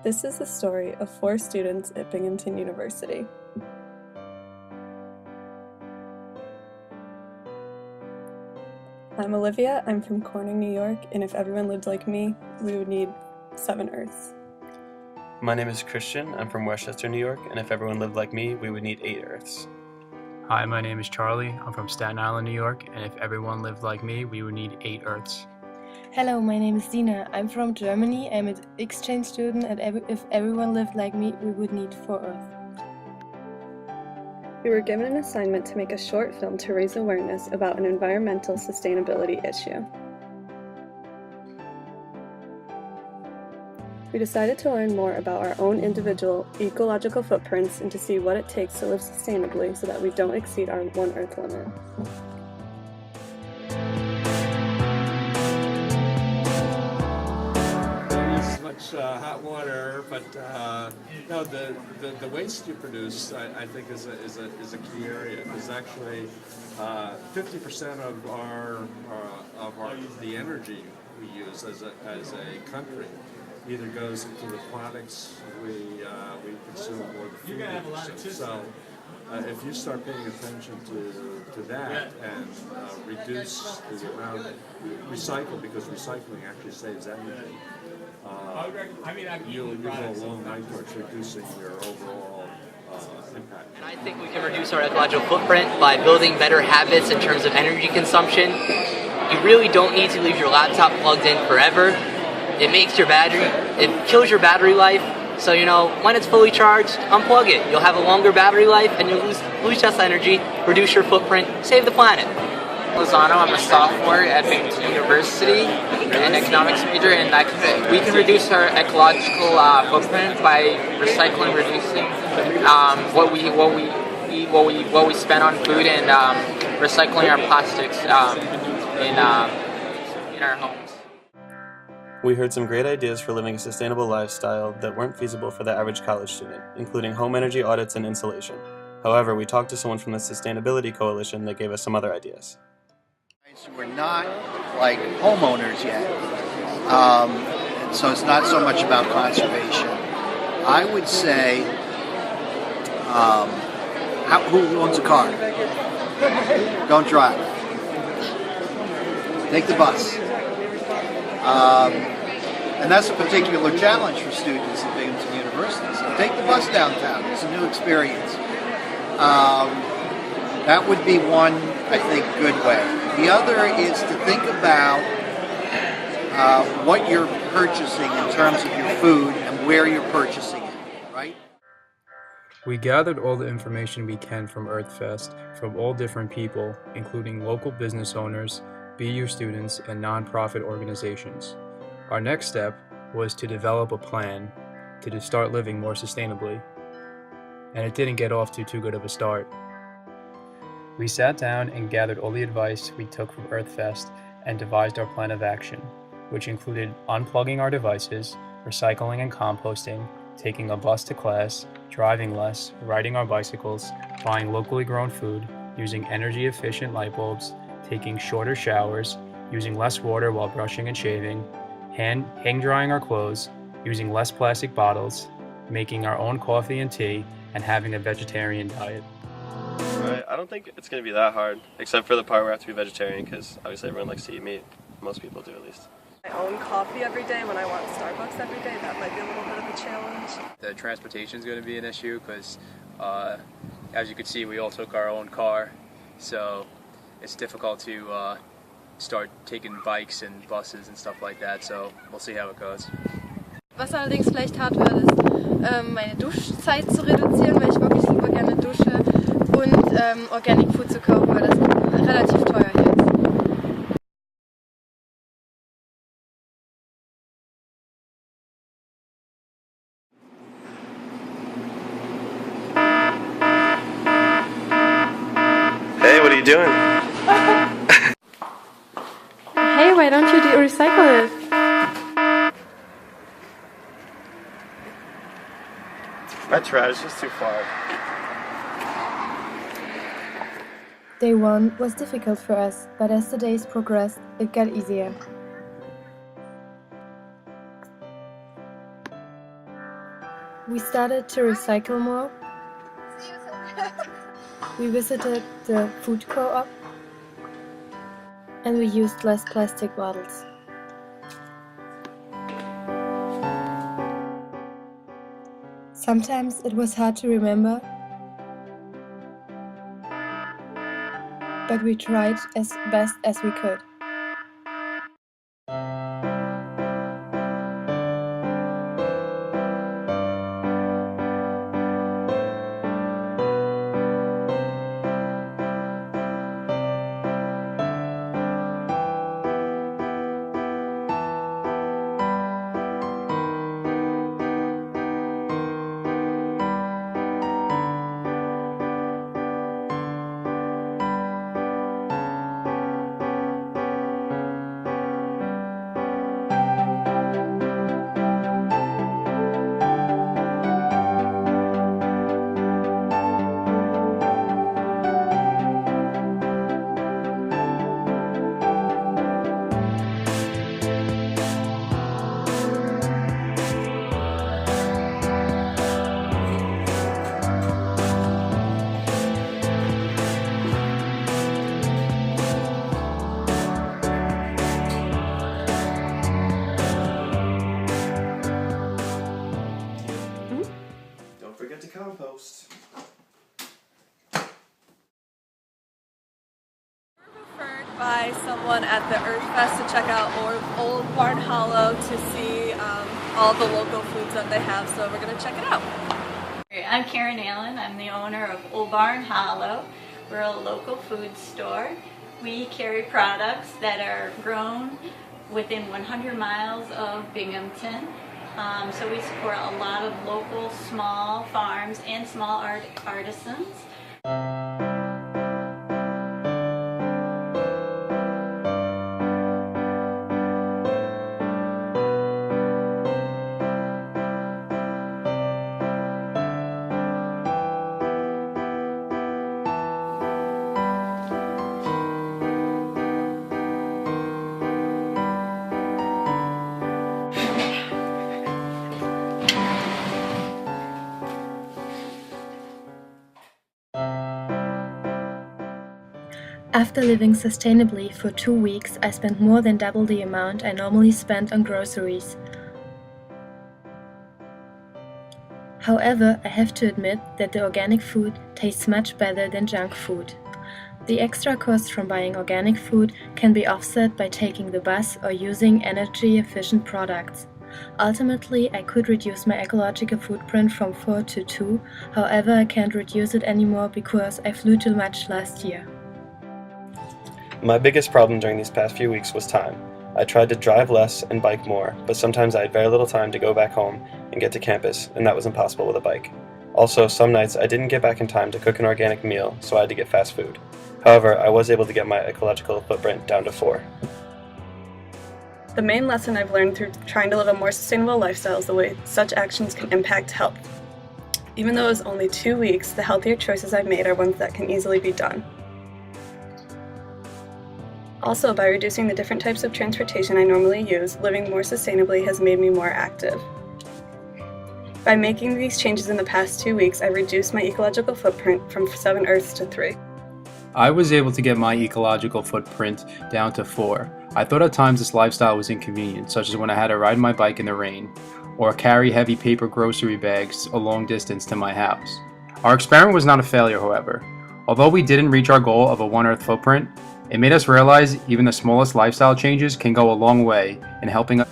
This is the story of 4 students at Binghamton University. I'm Olivia, I'm from Corning, New York, and if everyone lived like me, we would need 7 Earths. My name is Christian, I'm from Westchester, New York, and if everyone lived like me, we would need 8 Earths. Hi, my name is Charlie, I'm from Staten Island, New York, and if everyone lived like me, we would need 8 Earths. Hello, my name is Dina. I'm from Germany. I'm an exchange student, and if everyone lived like me, we would need 4 Earths. We were given an assignment to make a short film to raise awareness about an environmental sustainability issue. We decided to learn more about our own individual ecological footprints and to see what it takes to live sustainably so that we don't exceed our 1 Earth limit. Hot water, but no, the waste you produce, I think, is a key area. Because actually, 50% of the energy we use as a country either goes into the products we consume or the food we consume. So if you start paying attention to that and reduce the amount, recycle, because recycling actually saves energy. You'll go a long way towards reducing your overall impact. And I think we can reduce our ecological footprint by building better habits in terms of energy consumption. You really don't need to leave your laptop plugged in forever. It kills your battery life. So, when it's fully charged, unplug it. You'll have a longer battery life and you'll lose less energy, reduce your footprint, save the planet. Lozano, I'm a sophomore at Binghamton University, an economics major, and we can reduce our ecological footprint by recycling, reducing what we eat, what we spend on food, and recycling our plastics in our homes. We heard some great ideas for living a sustainable lifestyle that weren't feasible for the average college student, including home energy audits and insulation. However, we talked to someone from the Sustainability Coalition that gave us some other ideas. We're not like homeowners yet, so it's not so much about conservation. I would say, who owns a car? Don't drive. Take the bus. And that's a particular challenge for students at Binghamton University. So take the bus downtown. It's a new experience. That would be one, I think, good way. The other is to think about what you're purchasing in terms of your food and where you're purchasing it, right? We gathered all the information we can from EarthFest from all different people, including local business owners, BU students, and nonprofit organizations. Our next step was to develop a plan to start living more sustainably, and it didn't get off to too good of a start. We sat down and gathered all the advice we took from EarthFest and devised our plan of action, which included unplugging our devices, recycling and composting, taking a bus to class, driving less, riding our bicycles, buying locally grown food, using energy-efficient light bulbs, taking shorter showers, using less water while brushing and shaving, hang-drying our clothes, using less plastic bottles, making our own coffee and tea, and having a vegetarian diet. Right, I don't think it's going to be that hard, except for the part where I have to be vegetarian, because obviously everyone likes to eat meat. Most people do, at least. I own coffee every day when I want Starbucks every day. That might be a little bit of a challenge. The transportation is going to be an issue because, as you can see, we all took our own car, so it's difficult to start taking bikes and buses and stuff like that, so we'll see how it goes. Was allerdings vielleicht hart wird, ist meine Duschzeit zu reduzieren, weil ich wirklich super gerne dusche, und Organic Food zu kaufen, weil das relativ teuer hier ist. Hey, what are you doing? Hey, why don't you recycle it? I tried, it's just too far. Day 1 was difficult for us, but as the days progressed, it got easier. We started to recycle more. We visited the food co-op. And we used less plastic bottles. Sometimes it was hard to remember, but we tried as best as we could. To compost. Referred by someone at the Earth Fest to check out Old Barn Hollow to see all the local foods that they have, so we're going to check it out. I'm Karen Allen. I'm the owner of Old Barn Hollow. We're a local food store. We carry products that are grown within 100 miles of Binghamton. So we support a lot of local small farms and small artisans. After living sustainably for 2 weeks, I spent more than double the amount I normally spend on groceries. However, I have to admit that the organic food tastes much better than junk food. The extra cost from buying organic food can be offset by taking the bus or using energy-efficient products. Ultimately, I could reduce my ecological footprint from 4 to 2, however I can't reduce it anymore because I flew too much last year. My biggest problem during these past few weeks was time. I tried to drive less and bike more, but sometimes I had very little time to go back home and get to campus, and that was impossible with a bike. Also, some nights I didn't get back in time to cook an organic meal, so I had to get fast food. However, I was able to get my ecological footprint down to 4. The main lesson I've learned through trying to live a more sustainable lifestyle is the way such actions can impact health. Even though it was only 2 weeks, the healthier choices I've made are ones that can easily be done. Also, by reducing the different types of transportation I normally use, living more sustainably has made me more active. By making these changes in the past 2 weeks, I've reduced my ecological footprint from 7 Earths to 3. I was able to get my ecological footprint down to 4. I thought at times this lifestyle was inconvenient, such as when I had to ride my bike in the rain, or carry heavy paper grocery bags a long distance to my house. Our experiment was not a failure, however. Although we didn't reach our goal of a 1 Earth footprint, it made us realize even the smallest lifestyle changes can go a long way in helping us.